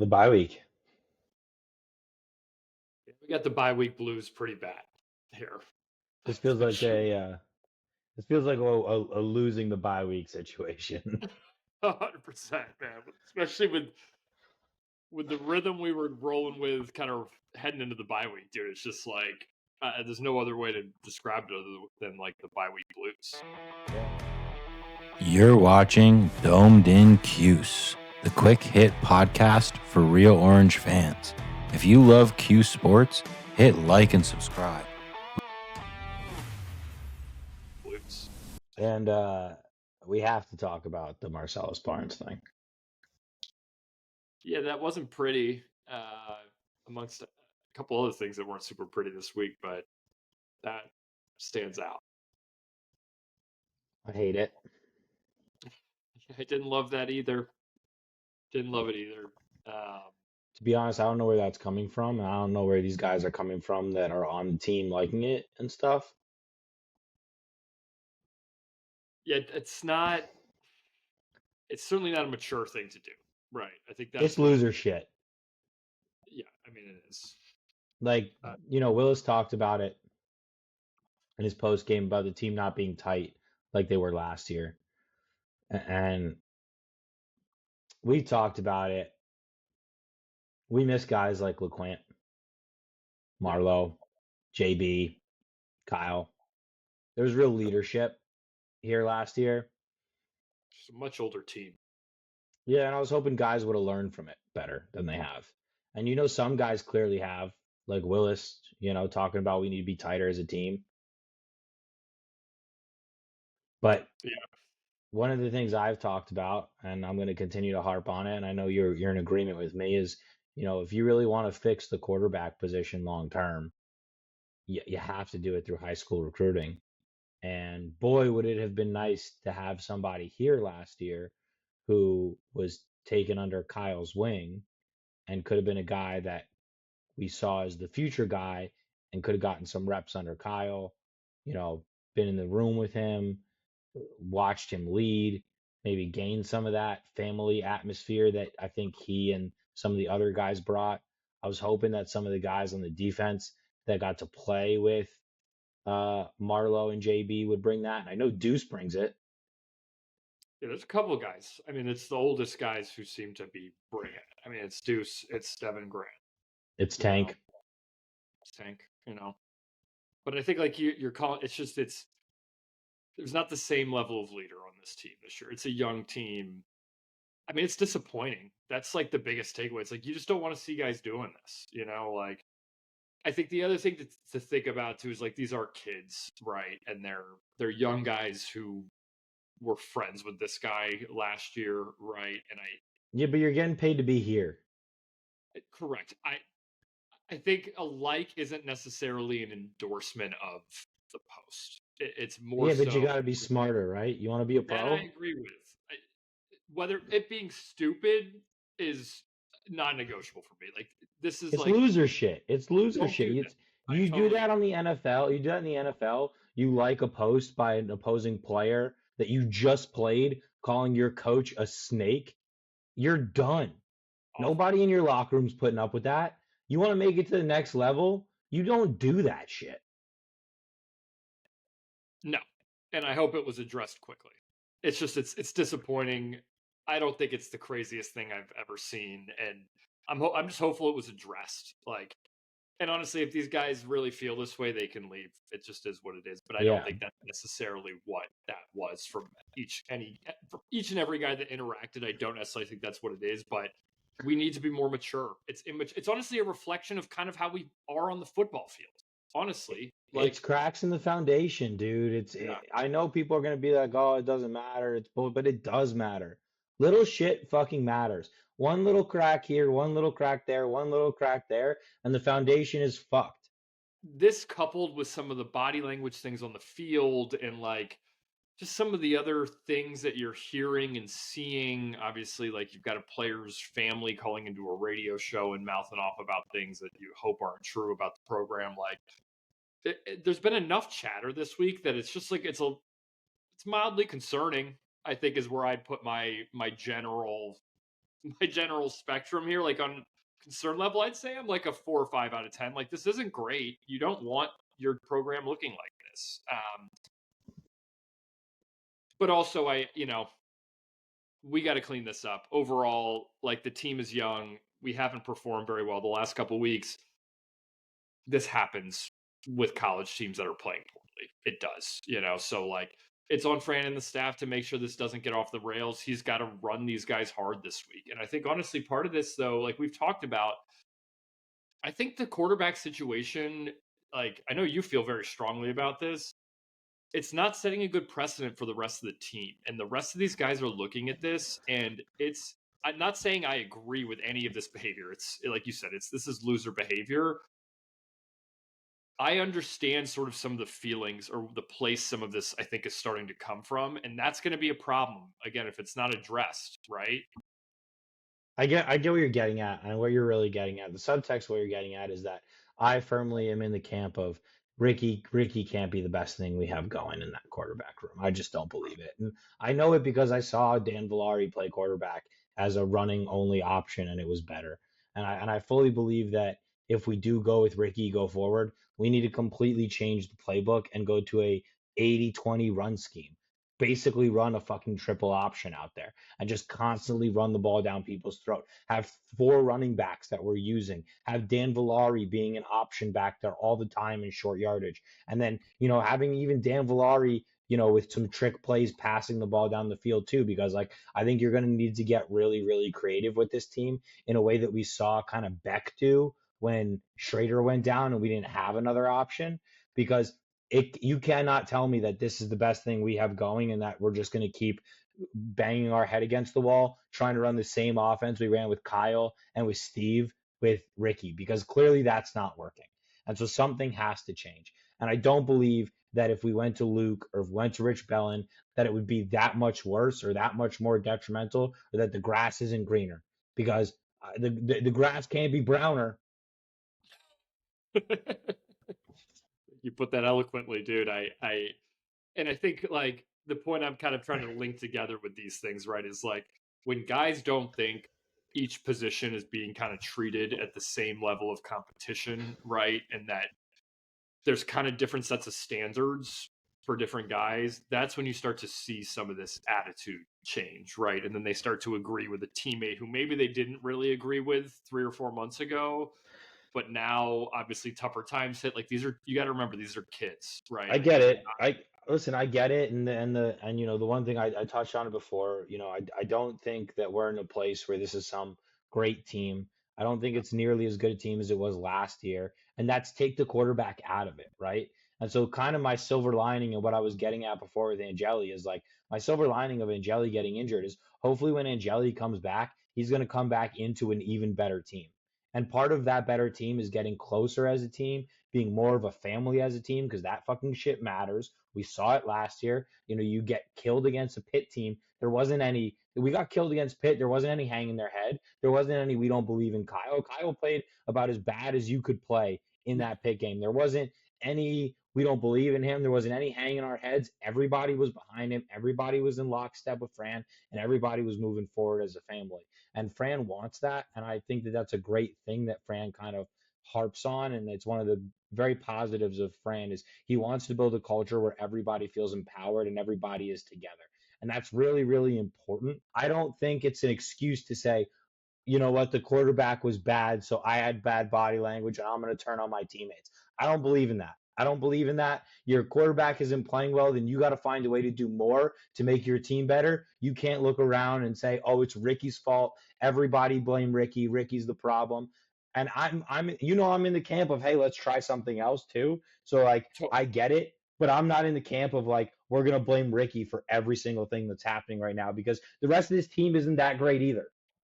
The bye week. We got the bye week blues pretty bad here. This feels like Especially a losing the bye week situation. 100%, man. Especially with the rhythm we were rolling with kind of heading into the bye week, dude. It's just like there's no other way to describe it other than like the bye week blues. You're watching Domed in Cuse, the quick hit podcast for real Orange fans. If you love Cuse sports, hit like and subscribe. Blues. And we have to talk about the Marcellus Barnes thing. Yeah, that wasn't pretty. Amongst a couple other things that weren't super pretty this week, but that stands out. I hate it. I didn't love that either. Didn't love it either. To be honest, I don't know where that's coming from. And I don't know where these guys are coming from that are on the team liking it and stuff. Yeah, it's not. It's certainly not a mature thing to do, right? I think that's It's loser shit. Yeah, I mean it is. Like, Willis talked about it in his post game about the team not being tight like they were last year. And we talked about it. We miss guys like LeQuant, Marlowe, JB, Kyle. There was real leadership here last year. It's a much older team. Yeah, and I was hoping guys would have learned from it better than they have. And some guys clearly have, like Willis, talking about we need to be tighter as a team. But Yeah. one of the things I've talked about, and I'm going to continue to harp on it, and I know you're in agreement with me, is if you really want to fix the quarterback position long term, you have to do it through high school recruiting. And boy, would it have been nice to have somebody here last year who was taken under Kyle's wing and could have been a guy that we saw as the future guy and could have gotten some reps under Kyle, been in the room with him, watched him lead, maybe gained some of that family atmosphere that I think he and some of the other guys brought. I was hoping that some of the guys on the defense that got to play with Marlowe and JB would bring that. And I know Deuce brings it. Yeah, there's a couple of guys. I mean, it's the oldest guys who seem to be bringing it. I mean, it's Deuce, it's Devin Grant. It's Tank. It's Tank, But I think like you're calling there's not the same level of leader on this team this year. It's a young team. I mean, it's disappointing. That's like the biggest takeaway. It's like you just don't want to see guys doing this, like I think the other thing to think about too is like these are kids, right? And they're young guys who were friends with this guy last year, right? And Yeah, but you're getting paid to be here. Correct. I think a like isn't necessarily an endorsement of the post. It's more Yeah, but you so. got to be smarter, right? You want to be a That pro? I agree with. Whether it being stupid is non-negotiable for me. Like this is It's like loser shit. It's loser don't shit. do that. You do totally that on the NFL. You do that in the NFL. You like a post by an opposing player that you just played, calling your coach a snake. You're done. Nobody in your locker room's putting up with that. You want to make it to the next level? You don't do that shit. No, and I hope it was addressed quickly. It's just it's disappointing. I don't think it's the craziest thing I've ever seen, and I'm just hopeful it was addressed. Like, and honestly, if these guys really feel this way, they can leave. It just is what it is. But I don't think that's necessarily what that was from each and every guy that interacted. I don't necessarily think that's what it is, but we need to be more mature. It's honestly a reflection of kind of how we are on the football field. Honestly, it's cracks in the foundation, dude. I know people are gonna be like, "Oh, it doesn't matter." But it does matter. Little shit fucking matters. One little crack here, one little crack there, one little crack there, and the foundation is fucked. This coupled with some of the body language things on the field and like just some of the other things that you're hearing and seeing, obviously, like you've got a player's family calling into a radio show and mouthing off about things that you hope aren't true about the program. Like, there's been enough chatter this week that it's just like it's mildly concerning. I think is where I'd put my general my general spectrum here, like on concern level, I'd say I'm like a 4 or 5 out of 10. Like this isn't great. You don't want your program looking like this. But also we got to clean this up. Overall, like the team is young. We haven't performed very well the last couple of weeks. This happens with college teams that are playing poorly. It does, so like it's on Fran and the staff to make sure this doesn't get off the rails. He's got to run these guys hard this week. And I think honestly, part of this though, like we've talked about, I think the quarterback situation, like I know you feel very strongly about this. It's not setting a good precedent for the rest of the team. And the rest of these guys are looking at this, and I'm not saying I agree with any of this behavior. It's like you said, this is loser behavior. I understand sort of some of the feelings or the place some of this I think is starting to come from, and that's going to be a problem again if it's not addressed, right? I get what you're getting at, and what you're really getting at. The subtext what you're getting at is that I firmly am in the camp of Rickie can't be the best thing we have going in that quarterback room. I just don't believe it. And I know it because I saw Dan Villari play quarterback as a running only option and it was better. And I fully believe that if we do go with Rickie go forward, we need to completely change the playbook and go to a 80-20 run scheme. Basically run a fucking triple option out there and just constantly run the ball down people's throat. Have 4 running backs that we're using. Have Dan Villari being an option back there all the time in short yardage. And then, having even Dan Villari, with some trick plays passing the ball down the field too, because like I think you're going to need to get really, really creative with this team in a way that we saw kind of Beck do when Schrader went down and we didn't have another option. Because you cannot tell me that this is the best thing we have going and that we're just going to keep banging our head against the wall trying to run the same offense we ran with Kyle and with Steve with Rickie, because clearly that's not working. And so something has to change. And I don't believe that if we went to Luke or if we went to Rich Bellin, that it would be that much worse or that much more detrimental, or that the grass isn't greener, because the grass can't be browner. You put that eloquently, dude. And I think like the point I'm kind of trying to link together with these things, right, is like when guys don't think each position is being kind of treated at the same level of competition, right, and that there's kind of different sets of standards for different guys, that's when you start to see some of this attitude change, right? And then they start to agree with a teammate who maybe they didn't really agree with 3 or 4 months ago, but now obviously tougher times hit. Like you got to remember, these are kids, right? I get it. I get it, and the one thing I touched on it before. I don't think that we're in a place where this is some great team. I don't think it's nearly as good a team as it was last year, and that's take the quarterback out of it, right? And so, kind of my silver lining and what I was getting at before with Angeli is like my silver lining of Angeli getting injured is hopefully when Angeli comes back, he's going to come back into an even better team. And part of that better team is getting closer as a team, being more of a family as a team, because that fucking shit matters. We saw it last year. You get killed against a Pitt team. We got killed against Pitt. There wasn't any hanging their head. There wasn't any, we don't believe in Kyle. Kyle played about as bad as you could play in that Pitt game. There wasn't any, we don't believe in him. There wasn't any hanging our heads. Everybody was behind him. Everybody was in lockstep with Fran, and everybody was moving forward as a family. And Fran wants that. And I think that that's a great thing that Fran kind of harps on. And it's one of the very positives of Fran is he wants to build a culture where everybody feels empowered and everybody is together. And that's really, really important. I don't think it's an excuse to say, you know what, the quarterback was bad, so I had bad body language and I'm going to turn on my teammates. I don't believe in that. I don't believe in that. Your quarterback isn't playing well, then you got to find a way to do more to make your team better. You can't look around and say, "Oh, it's Rickie's fault. Everybody blame Rickie. Rickie's the problem." And I'm in the camp of, "Hey, let's try something else too." So like I get it, but I'm not in the camp of like we're going to blame Rickie for every single thing that's happening right now, because the rest of this team isn't that great either.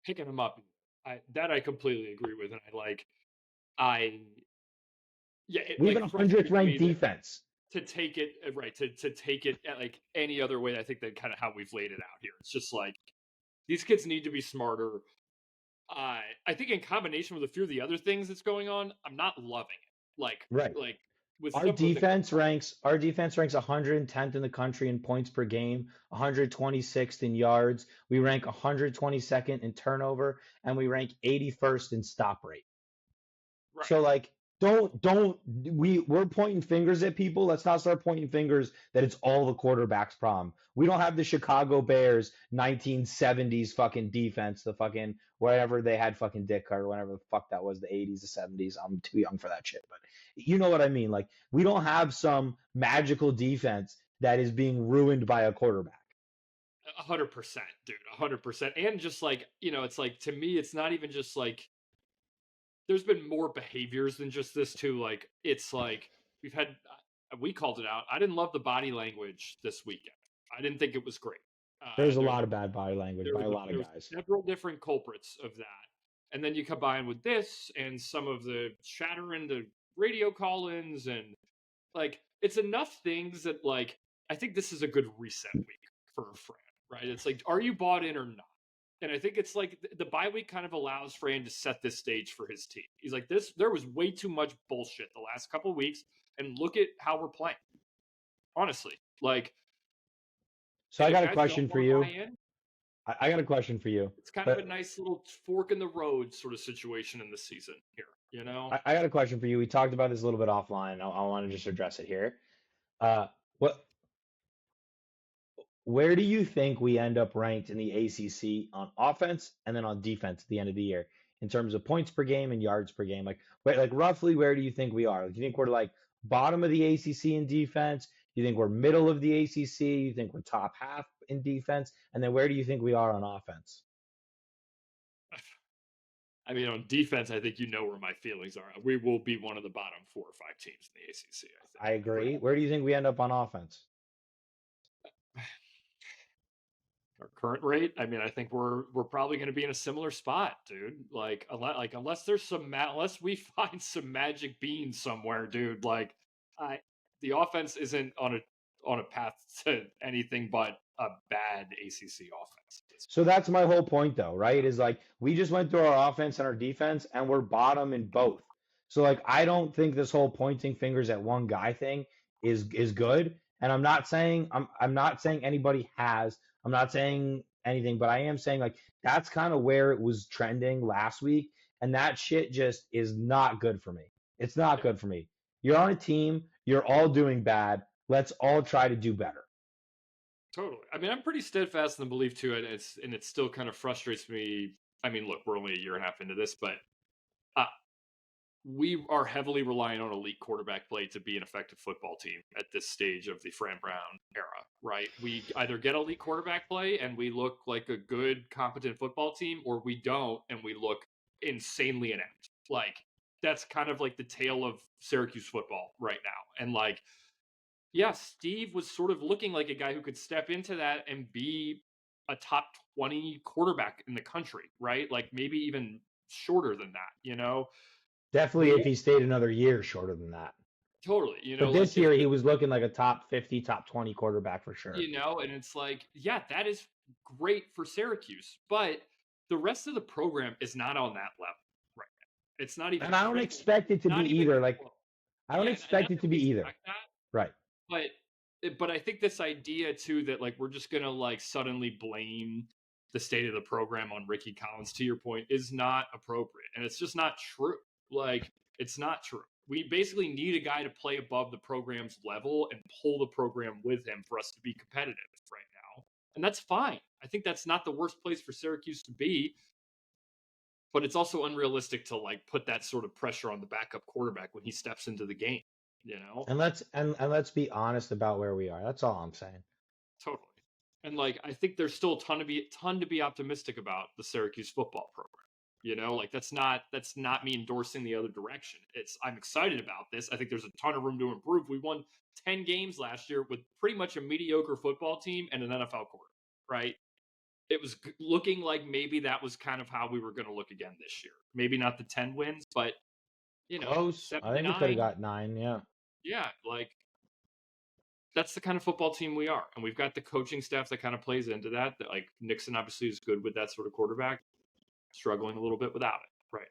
Picking him up, I completely agree with, and I yeah, We have an 100th ranked defense. To take it right, to take it like any other way. I think that kind of how we've laid it out here. It's just like these kids need to be smarter. I think in combination with a few of the other things that's going on, I'm not loving it. Right. Like with Our some of the defense ranks 110th in the country in points per game, 126th in yards. We rank 122nd in turnover, and we rank 81st in stop rate. right. So like we're pointing fingers at people. Let's not start pointing fingers that it's all the quarterback's problem. We don't have the Chicago Bears 1970s fucking defense, the fucking whatever they had fucking Dick or whatever the fuck that was, the 80s, the 70s. I'm too young for that shit, but you know what I mean. Like we don't have some magical defense that is being ruined by a quarterback. 100%, dude, 100%. And just like, it's like, to me, it's not even just like, there's been more behaviors than just this too. Like, it's like we called it out. I didn't love the body language this weekend. I didn't think it was great. There's a lot of bad body language there by a was, lot there of was guys. several different culprits of that. And then you combine with this and some of the chatter in the radio call-ins, and like, it's enough things that, like, I think this is a good reset week for Fran, right? It's like, are you bought in or not? And I think it's like the bye week kind of allows Fran to set this stage for his team. He's like, there was way too much bullshit the last couple of weeks, and look at how we're playing. Honestly, like, So I if got a guys question don't for want to you. buy in, I got a question for you. it's kind of a nice little fork in the road sort of situation in the season here, I got a question for you. We talked about this a little bit offline. I want to just address it here. What Where do you think we end up ranked in the ACC on offense and then on defense at the end of the year in terms of points per game and yards per game? Like roughly, where do you think we are? Do you think we're like bottom of the ACC in defense? Do you think we're middle of the ACC? You think we're top half in defense? And then where do you think we are on offense? I mean, on defense, I think where my feelings are. We will be one of the bottom 4 or 5 teams in the ACC, I think. I agree. Where do you think we end up on offense? Our current rate, I mean, I think we're probably going to be in a similar spot, dude. Like unless there's unless we find some magic beans somewhere, dude. Like, the offense isn't on a path to anything but a bad ACC offense. So that's my whole point, though, right? Is like we just went through our offense and our defense, and we're bottom in both. So like I don't think this whole pointing fingers at one guy thing is good. And I'm not saying anybody has. I'm not saying anything, but I am saying like that's kind of where it was trending last week, and that shit just is not good for me. It's not good for me. You're on a team. You're all doing bad. Let's all try to do better. Totally. I mean, I'm pretty steadfast in the belief too, and it still kind of frustrates me. I mean, look, we're only a year and a half into this, but we are heavily relying on elite quarterback play to be an effective football team at this stage of the Fran Brown era, right? We either get elite quarterback play and we look like a good, competent football team, or we don't and we look insanely inept. Like, that's kind of like the tale of Syracuse football right now. And like, yeah, Steve was sort of looking like a guy who could step into that and be a top 20 quarterback in the country, right? Like maybe even shorter than that, Definitely if he stayed another year shorter than that. Totally. But this year he was looking like a top 50, top 20 quarterback for sure. And it's like, yeah, that is great for Syracuse, but the rest of the program is not on that level right now. It's not even. And I don't expect it to be either. Like, I don't expect it to be either. Right. But I think this idea too that like we're just gonna like suddenly blame the state of the program on Rickie Collins, to your point, is not appropriate, and it's just not true. Like, it's not true. We basically need a guy to play above the program's level and pull the program with him for us to be competitive right now, and that's fine. I think that's not the worst place for Syracuse to be, but it's also unrealistic to like put that sort of pressure on the backup quarterback when he steps into the game. And let's be honest about where we are. That's all I'm saying. Totally. And like I think there's still a ton to be optimistic about the Syracuse football program. Like that's not me endorsing the other direction. I'm excited about this. I think there's a ton of room to improve. We won 10 games last year with pretty much a mediocre football team and an NFL quarterback, right? It was looking like maybe that was kind of how we were going to look again this year. Maybe not the 10 wins, but close. I think we could have got 9. Yeah. Yeah, like that's the kind of football team we are, and we've got the coaching staff that kind of plays into that. That like Nixon obviously is good with that sort of quarterback, struggling a little bit without it right